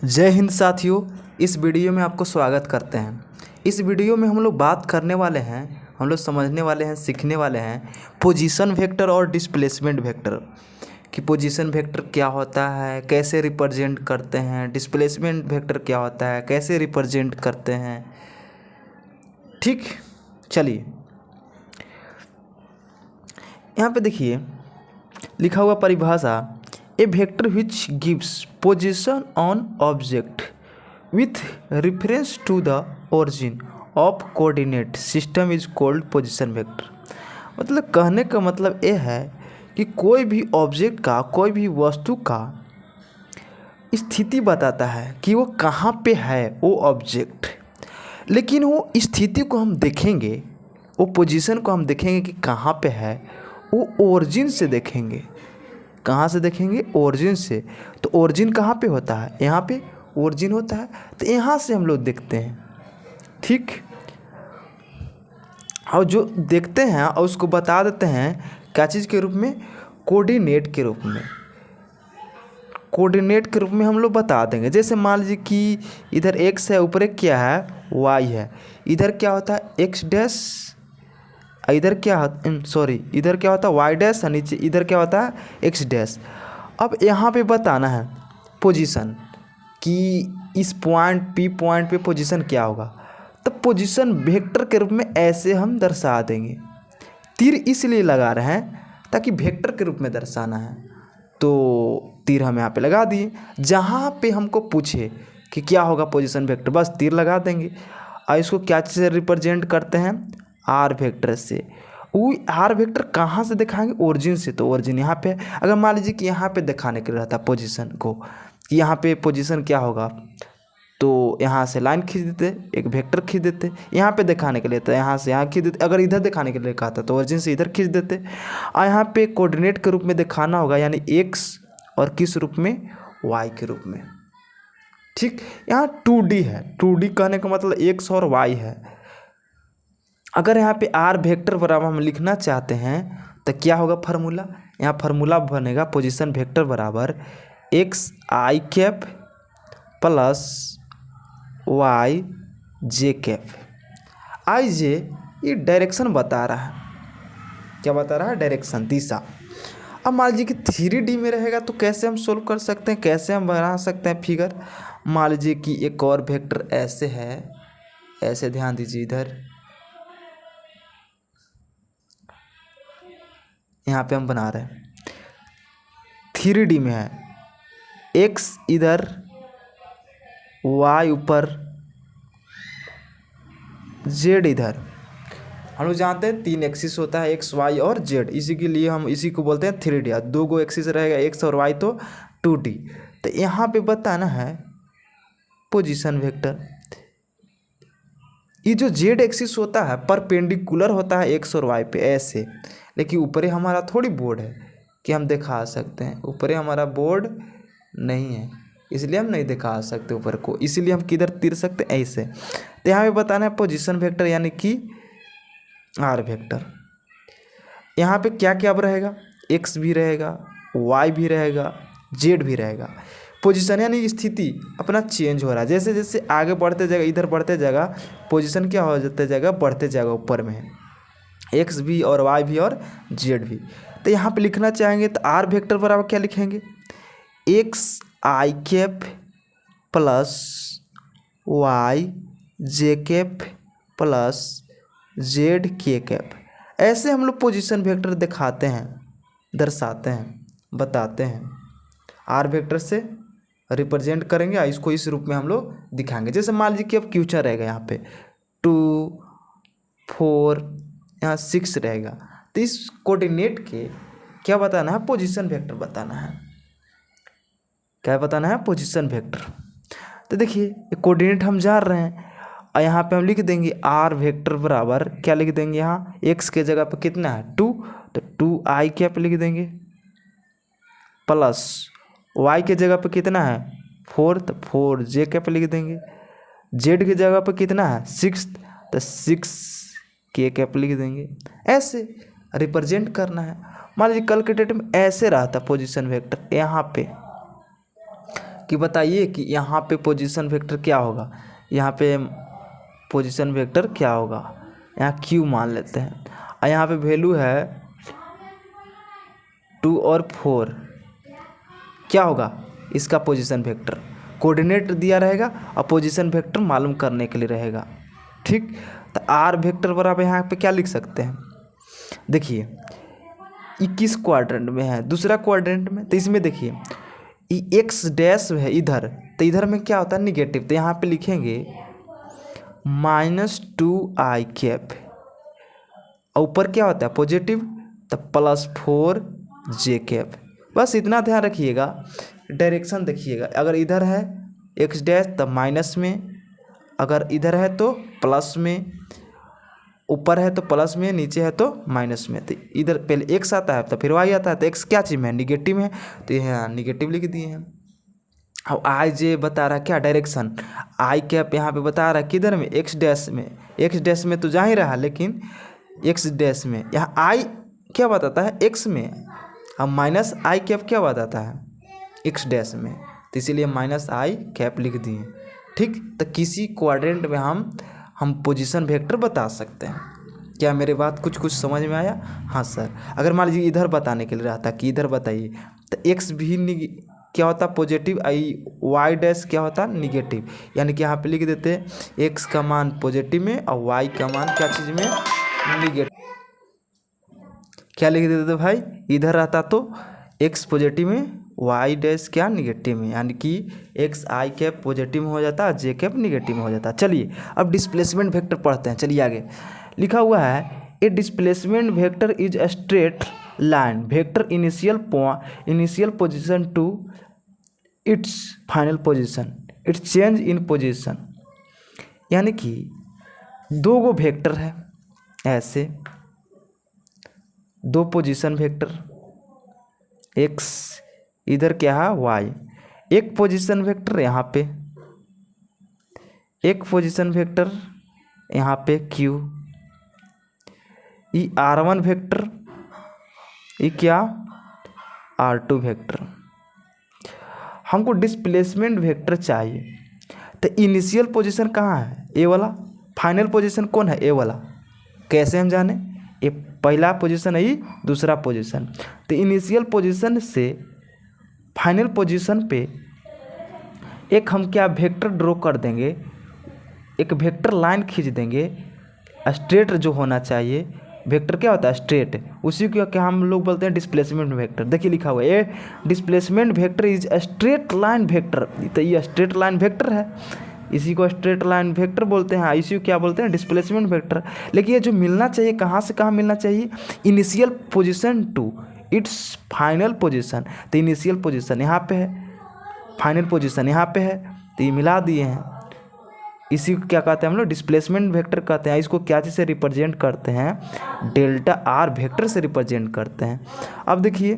जय हिंद साथियों। इस वीडियो में आपको स्वागत करते हैं। इस वीडियो में हम लोग बात करने वाले हैं, हम लोग समझने वाले हैं, सीखने वाले हैं पोजीशन वेक्टर और डिस्प्लेसमेंट वेक्टर कि पोजीशन वेक्टर क्या होता है, कैसे रिप्रेजेंट करते हैं, डिस्प्लेसमेंट वेक्टर क्या होता है, कैसे रिप्रेजेंट करते हैं। ठीक, चलिए यहाँ पे देखिए लिखा हुआ परिभाषा, a vector which gives position on object with reference to the origin of coordinate system is called position vector. मतलब कहने का मतलब ये है कि कोई भी ऑब्जेक्ट का, कोई भी वस्तु का स्थिति बताता है कि वो कहाँ पे है वो ऑब्जेक्ट, लेकिन वो स्थिति को हम देखेंगे, वो पोजीशन को हम देखेंगे कि कहाँ पे है, वो ओरिजिन से देखेंगे। कहाँ से देखेंगे? ओरिजिन से। तो ओरिजिन कहाँ पे होता है? यहाँ पे ओरिजिन होता है, तो यहाँ से हम लोग देखते हैं। ठीक, और जो देखते हैं और उसको बता देते हैं क्या चीज़ के रूप में? कोऑर्डिनेट के रूप में। कोऑर्डिनेट के रूप में हम लोग बता देंगे। जैसे मान लीजिए कि इधर एक्स है, ऊपर एक क्या है? वाई है। इधर क्या होता है? एक्स डैश, इधर क्या इधर क्या होता है? वाई डैश, और नीचे इधर क्या होता है? X dash. अब यहाँ पे बताना है पोजीशन कि इस पॉइंट पे पोजीशन क्या होगा। तो पोजीशन वेक्टर के रूप में ऐसे हम दर्शा देंगे। तीर इसलिए लगा रहे हैं ताकि वेक्टर के रूप में दर्शाना है, तो तीर हम यहाँ पे लगा दिए। जहाँ पे हमको पूछे कि क्या होगा पोजीशन वेक्टर, बस तीर लगा देंगे। और इसको क्या से रिप्रेजेंट करते हैं? आर वेक्टर से। वो आर वेक्टर कहाँ से दिखाएंगे? ओरिजिन से। तो ओरिजिन यहाँ पे, अगर मान लीजिए कि यहाँ पे दिखाने के लिए रहता पोजीशन को कि यहाँ पे पोजीशन क्या होगा, तो यहाँ से लाइन खींच देते, एक वेक्टर खींच देते यहाँ पे दिखाने के लिए, तो यहाँ से यहाँ खींच देते। अगर इधर दिखाने के लिए कहा था तो ओरिजिन से इधर खींच देते। और यहाँ पे कोऑर्डिनेट के रूप में दिखाना होगा, यानी एक्स, और किस रूप में? वाई के रूप में। ठीक, यहाँ 2D है। 2D कहने का मतलब एक्स और वाई है। अगर यहाँ पे आर वेक्टर बराबर हम लिखना चाहते हैं तो क्या होगा फार्मूला? यहाँ फार्मूला बनेगा पोजीशन वेक्टर बराबर एक्स आई कैप प्लस वाई जे कैप। आई जे ये डायरेक्शन बता रहा है। क्या बता रहा है? डायरेक्शन, दिशा। अब मान लीजिए कि 3D में रहेगा तो कैसे हम सोल्व कर सकते हैं, कैसे हम बना सकते हैं फिगर? मान लीजिए कि एक और वेक्टर ऐसे है, ऐसे ध्यान दीजिए, इधर यहाँ पे हम बना रहे हैं 3D में है। एक्स इधर, वाई ऊपर, जेड इधर। हम लोग जानते हैं 3 एक्सिस होता है, एक्स वाई और जेड। इसी के लिए हम इसी को बोलते हैं 3D। 2 एक्सिस रहेगा, एक्स और वाई, तो 2D। तो यहाँ पे बताना है पोजीशन वेक्टर। ये जो जेड एक्सिस होता है परपेंडिकुलर होता है एक्स और वाई पे ऐसे, लेकिन ऊपरे हमारा थोड़ी बोर्ड है कि हम दिखा सकते हैं। ऊपरे हमारा बोर्ड नहीं है, इसलिए हम नहीं दिखा सकते ऊपर को। इसीलिए हम किधर तीर सकते हैं? ऐसे। तो यहाँ पे बताना है पोजीशन वेक्टर यानी कि आर वेक्टर। यहाँ पे क्या क्या रहेगा? एक्स भी रहेगा, वाई भी रहेगा, जेड भी रहेगा। पोजीशन यानी स्थिति अपना चेंज हो रहा है। जैसे जैसे आगे बढ़ते जाएगा, इधर बढ़ते जाएगा, पोजीशन क्या हो जाता जाएगा? बढ़ते जाएगा ऊपर में, एक्स भी और वाई भी और जेड भी। तो यहाँ पे लिखना चाहेंगे तो आर वेक्टर बराबर क्या लिखेंगे? एक्स आई कैप प्लस वाई जे कैप प्लस जेड के कैप। ऐसे हम लोग पोजीशन वेक्टर दिखाते हैं, दर्शाते हैं, बताते हैं। आर वेक्टर से रिप्रेजेंट करेंगे और इसको इस रूप में हम लोग दिखाएंगे। जैसे मान लीजिए कि अब क्वेश्चन रहेगा यहाँ पे 2 4 यहाँ 6 रहेगा, तो इस कोऑर्डिनेट के क्या बताना है? पोजीशन वेक्टर बताना है। क्या बताना है? Position vector. तो देखिए कोऑर्डिनेट हम जान रहे हैं, और यहाँ पे हम लिख देंगे आर वेक्टर बराबर क्या लिख देंगे? यहाँ एक्स के जगह पे कितना है? 2, तो 2 आई कैप लिख देंगे प्लस वाई के जगह पे कितना है? 4, तो 4 जे कैप लिख देंगे। जेड की जगह पे कितना है? 6, तो 6 के कैप लिख देंगे। ऐसे रिप्रेजेंट करना है। मान लीजिए कल के डेट में ऐसे रहा था पोजीशन वेक्टर यहाँ पे कि बताइए कि यहाँ पे पोजीशन वेक्टर क्या होगा, यहाँ पे पोजीशन वेक्टर क्या होगा। यहाँ क्यू मान लेते हैं और यहाँ पे वैल्यू है 2 और 4, क्या होगा इसका पोजीशन वेक्टर। कोऑर्डिनेट दिया रहेगा और पोजीशन वेक्टर मालूम करने के लिए रहेगा। ठीक, तो आर वेक्टर बराबर यहाँ पे क्या लिख सकते हैं, देखिए ये किस क्वाड्रेंट में है, दूसरा क्वाड्रेंट में। तो इसमें देखिए ये एक्स डैश है इधर, तो इधर में क्या होता है निगेटिव, तो यहाँ पे लिखेंगे -2i कैप, और ऊपर क्या होता है पॉजिटिव, तो +4 जे कैप। बस इतना ध्यान रखिएगा। डायरेक्शन देखिएगा, अगर इधर है एक्स डैश तो माइनस में, अगर इधर है तो प्लस में, ऊपर है तो प्लस में, नीचे है तो माइनस में। तो इधर पहले एक्स आता है तो फिर वाई आता है, तो एक्स क्या चीज़ में है निगेटिव में, तो यहाँ निगेटिव लिख दिए हैं। अब आई जे बता रहा है क्या डायरेक्शन, आई कैप यहाँ पे बता रहा है किधर में, एक्स डैश में। एक्स डैश में तो जा ही रहा, लेकिन एक्स डैश में यहाँ आई क्या बताता है एक्स में, अब माइनस आई कैप क्या बताता है एक्स डैश में, तो इसीलिए -i कैप लिख दिए। ठीक, तो किसी क्वाड्रेंट में हम पोजीशन वेक्टर बता सकते हैं। क्या मेरे बात कुछ समझ में आया? हाँ सर, अगर मान लीजिए इधर बताने के लिए रहता कि इधर बताइए, तो एक्स भी क्या होता पॉजिटिव, वाई डैश क्या होता निगेटिव, यानी कि यहाँ पे लिख देते एक्स का मान पॉजिटिव में और वाई का मान क्या चीज़ में निगेटिव। क्या लिख देते थे भाई, इधर रहता तो एक्स पॉजिटिव में वाई डैश क्या निगेटिव में, यानी कि एक्स आई कैप पॉजिटिव में हो जाता है, जे कैप निगेटिव में हो जाता है। चलिए अब डिस्प्लेसमेंट वेक्टर पढ़ते हैं। चलिए आगे लिखा हुआ है a displacement vector is a straight line vector initial position to its final position, its change in position. यानी कि दो गो वेक्टर है, ऐसे दो पोजीशन वेक्टर, एक्स इधर क्या है वाई, एक पोजीशन वेक्टर यहाँ पे, एक पोजीशन वेक्टर यहाँ पे क्यू, ये R1 वेक्टर, ये क्या R2 वेक्टर। हमको डिस्प्लेसमेंट वेक्टर चाहिए, तो इनिशियल पोजीशन कहाँ है ए वाला, फाइनल पोजीशन कौन है ए वाला। कैसे हम जाने, ये पहला पोजीशन है, ये दूसरा पोजीशन। तो इनिशियल पोजीशन से फाइनल पोजीशन पे एक हम क्या वेक्टर ड्रॉ कर देंगे, एक वेक्टर लाइन खींच देंगे, स्ट्रेट जो होना चाहिए। वेक्टर क्या होता है स्ट्रेट, उसी को क्या हम लोग बोलते हैं डिस्प्लेसमेंट वेक्टर। देखिए लिखा हुआ है a displacement vector is a straight line vector, तो ये स्ट्रेट लाइन वेक्टर है, इसी को स्ट्रेट लाइन वेक्टर बोलते हैं, इसी को क्या बोलते हैं डिस्प्लेसमेंट वेक्टर। लेकिन ये जो मिलना चाहिए कहाँ से कहाँ मिलना चाहिए, initial position to its final position. तो इनिशियल पोजीशन यहाँ पे है, फाइनल पोजीशन यहाँ पे है, तो ये मिला दिए हैं। इसी को क्या कहते हैं हम लोग डिस्प्लेसमेंट वेक्टर कहते हैं। इसको क्या चीज़ से रिप्रेजेंट करते हैं, डेल्टा आर वेक्टर से रिप्रेजेंट करते हैं। अब देखिए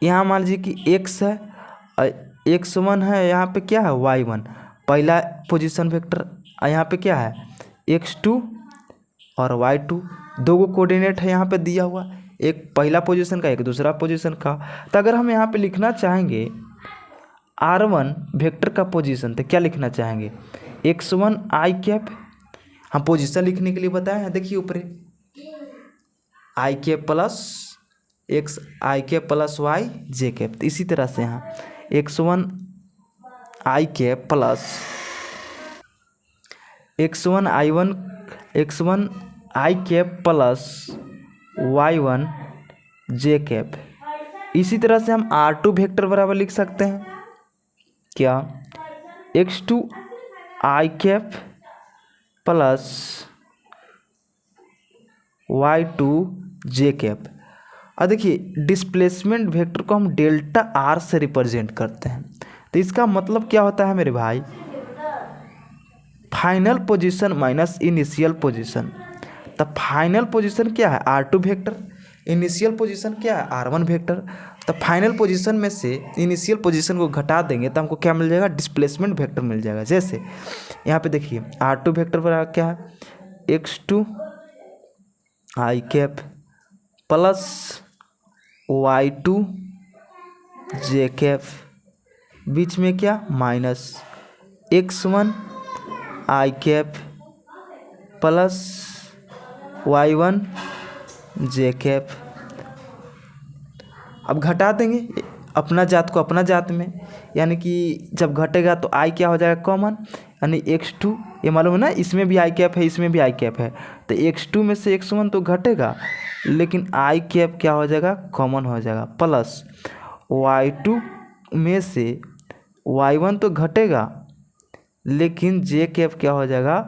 यहाँ मान लीजिए कि एक्स है, x1 है, यहाँ पे क्या है y1 पहला पोजीशन वेक्टर, यहाँ पे क्या है x2 और y2, दो गो कोऑर्डिनेट है यहाँ पे दिया हुआ, एक पहला पोजीशन का एक दूसरा पोजीशन का। तो अगर हम यहाँ पे लिखना चाहेंगे R1 वेक्टर का पोजीशन, तो क्या लिखना चाहेंगे x1 आई कैप, हम पोजीशन लिखने के लिए बताए हैं, देखिए ऊपर आई कैप प्लस एक्स आई कैप प्लस वाई जे कैप। तो इसी तरह से यहाँ x1 आई कैप प्लस x1 आई कैप प्लस y1 जे कैप। इसी तरह से हम R2 वेक्टर बराबर लिख सकते हैं क्या, x2 आई कैप प्लस y2 जे कैप। और देखिए डिस्प्लेसमेंट वेक्टर को हम डेल्टा आर से रिप्रेजेंट करते हैं, तो इसका मतलब क्या होता है मेरे भाई, final position minus initial position. तो फाइनल पोजीशन क्या है R2 वेक्टर, इनिशियल पोजीशन क्या है R1 वेक्टर। तो फाइनल पोजीशन में से इनिशियल पोजीशन को घटा देंगे तो हमको क्या मिल जाएगा, डिस्प्लेसमेंट वेक्टर मिल जाएगा। जैसे यहाँ पे देखिए R2 वेक्टर बराबर क्या है x2 आई कैप प्लस y2 जे कैप। बीच में क्या माइनस x1 आई कैप प्लस y1 जे कैप। अब घटा देंगे अपना जात को अपना जात में, यानी कि जब घटेगा तो आई क्या हो जाएगा कॉमन, यानी x2, ये मालूम है ना, इसमें भी आई कैप है इसमें भी आई कैप है, तो x2 में से x1 तो घटेगा लेकिन आई कैप क्या हो जाएगा कॉमन हो जाएगा, प्लस y2 में से y1 तो घटेगा लेकिन जे कैप क्या हो जाएगा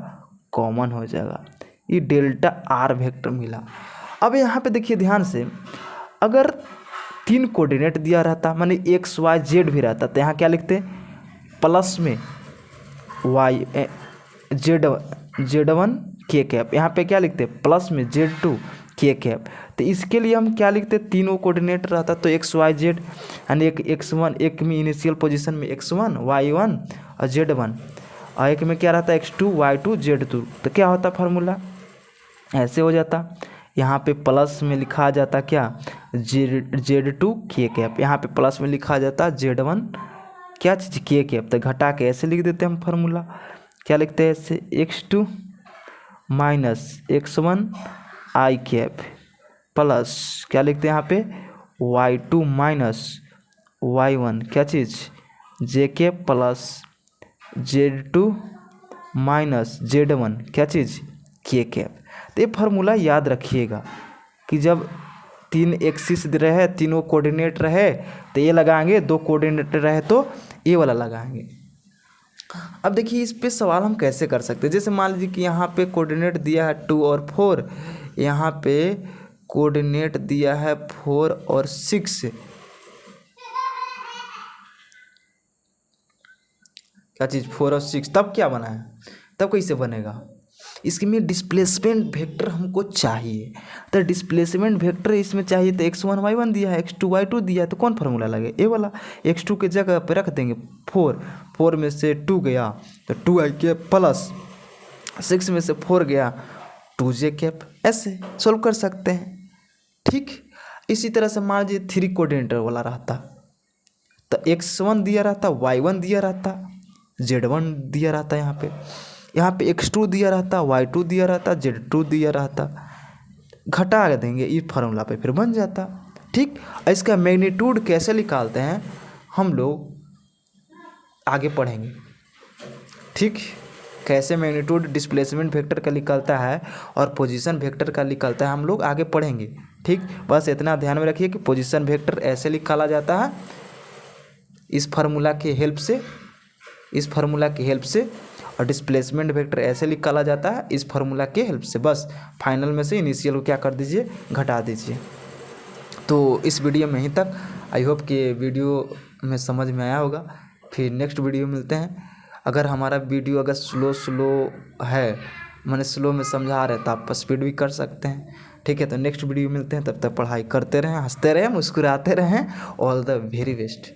कॉमन हो जाएगा। ये डेल्टा आर वेक्टर मिला। अब यहाँ पे देखिए ध्यान से, अगर 3 कोऑर्डिनेट दिया रहता माने एक्स वाई जेड भी रहता तो यहाँ क्या लिखते प्लस में वाई जेड1 के कैप, यहाँ पे क्या लिखते प्लस में जेड2 के कैप। तो इसके लिए हम क्या लिखते, तीनों कोऑर्डिनेट रहता तो एक्स वाई जेड, यानी एक x1 एक में इनिशियल पोजीशन में x1 y1 और z1, और एक में क्या रहता है x2 y2 z2। तो क्या होता फार्मूला ऐसे हो जाता, यहाँ पे प्लस में लिखा जाता क्या z2 के कैप, यहाँ पे प्लस में लिखा जाता z1 क्या चीज़ के कैप। तो घटा के ऐसे लिख देते हैं हम फार्मूला, क्या लिखते हैं ऐसे x2 माइनस x1 आई कैप प्लस क्या लिखते हैं यहाँ पे y2 माइनस y1 क्या चीज़ j cap plus z2 minus z1 क्या चीज़ के कैप। तो ये फार्मूला याद रखिएगा कि जब 3 एक्सिस रहे तीनों कोऑर्डिनेट रहे तो ये लगाएंगे, 2 कोऑर्डिनेट रहे तो ये वाला लगाएंगे। अब देखिए इस पे सवाल हम कैसे कर सकते हैं, जैसे मान लीजिए कि यहाँ पे कोऑर्डिनेट दिया है 2 और 4, यहाँ पे कोऑर्डिनेट दिया है 4 और 6, क्या चीज़ 4 और 6, तब क्या बना है, तब कैसे बनेगा, इसमें डिस्प्लेसमेंट वेक्टर हमको चाहिए। तो डिस्प्लेसमेंट वेक्टर इसमें चाहिए तो x1 y1 दिया है x2 y2 दिया है, तो कौन फार्मूला लगे ये वाला, x2 के जगह पे रख देंगे 4 में से 2 गया तो 2 आई कैप प्लस 6 में से 4 गया 2 जे कैप। ऐसे सोल्व कर सकते हैं। ठीक इसी तरह से मान लीजिए 3 कोऑर्डिनेटर वाला रहता तो x1 दिया रहता y1 दिया रहता z1 दिया रहता, यहाँ पे x2 दिया रहता y2 दिया रहता z2 दिया रहता, घटा देंगे इस फार्मूला पे फिर बन जाता। ठीक इसका मैग्नीट्यूड कैसे निकालते हैं हम लोग आगे पढ़ेंगे। ठीक कैसे मैग्नीट्यूड डिस्प्लेसमेंट वेक्टर का निकलता है और पोजीशन वेक्टर का निकलता है हम लोग आगे पढ़ेंगे। ठीक बस इतना ध्यान में रखिए कि पोजीशन वेक्टर ऐसे निकाला जाता है इस फार्मूला के हेल्प से, और डिस्प्लेसमेंट वेक्टर ऐसे निकाला जाता है इस फार्मूला के हेल्प से। बस फाइनल में से इनिशियल को क्या कर दीजिए घटा दीजिए। तो इस वीडियो में ही तक, आई होप कि वीडियो में समझ में आया होगा। फिर नेक्स्ट वीडियो मिलते हैं। अगर हमारा वीडियो अगर स्लो है मैंने स्लो में समझा रहे तो आप स्पीड भी कर सकते हैं। ठीक है तो नेक्स्ट वीडियो मिलते हैं, तब तक पढ़ाई करते रहें, हंसते रहें, मुस्कुराते रहें। All the very best.